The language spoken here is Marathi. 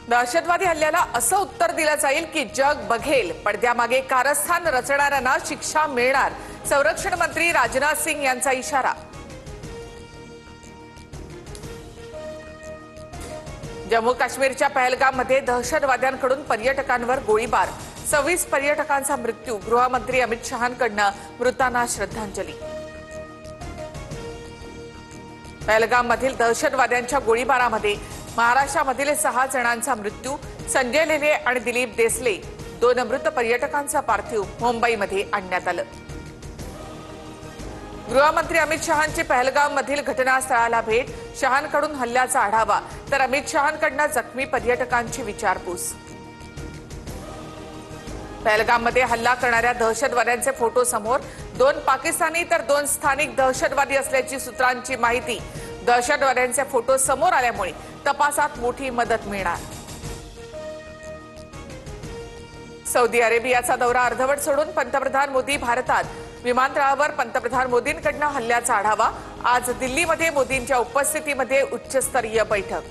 दहशतवादी हल्ल्याला असं उत्तर दिलं जाईल की जग बघेल, पडद्यामागे कारस्थान रचणाऱ्यांना शिक्षा मिळणार. संरक्षण मंत्री राजनाथ सिंग यांचा इशारा. जम्मू काश्मीरच्या पहलगाममध्ये दहशतवाद्यांकडून पर्यटकांवर गोळीबार. 26 पर्यटकांचा मृत्यू. गृहमंत्री अमित शहांकडून मृतांना श्रद्धांजली. पहलगाममधील दहशतवाद्यांच्या गोळीबारामध्ये महाराष्ट्रामधील 6 जणांचा मृत्यू. संजय लेले आणि दिलीप देसले 2 मृत पर्यटकांचा पार्थिव मुंबईमध्ये आणण्यात आलं. गृहमंत्री अमित शहांची पहलगाममधील घटनास्थळाला भेट. शहांकडून हल्ल्याचा आढावा तर अमित शहांकडून जखमी पर्यटकांची विचारपूस. पहलगाममध्ये हल्ला करणाऱ्या दहशतवाद्यांचे फोटो समोर. 2 पाकिस्तानी तर 2 स्थानिक दहशतवादी असल्याची सूत्रांची माहिती. दहशतवाद्यांचे फोटो समोर आल्यामुळे तपासात मोठी मदत मिळणार. सौदी अरेबियाचा दौरा अर्धवट सोडून पंतप्रधान मोदी भारतात. विमानतळावर पंतप्रधान मोदींकडून हल्ल्याचा आढावा. आज दिल्लीमध्ये मोदींच्या उपस्थितीमध्ये उच्चस्तरीय बैठक.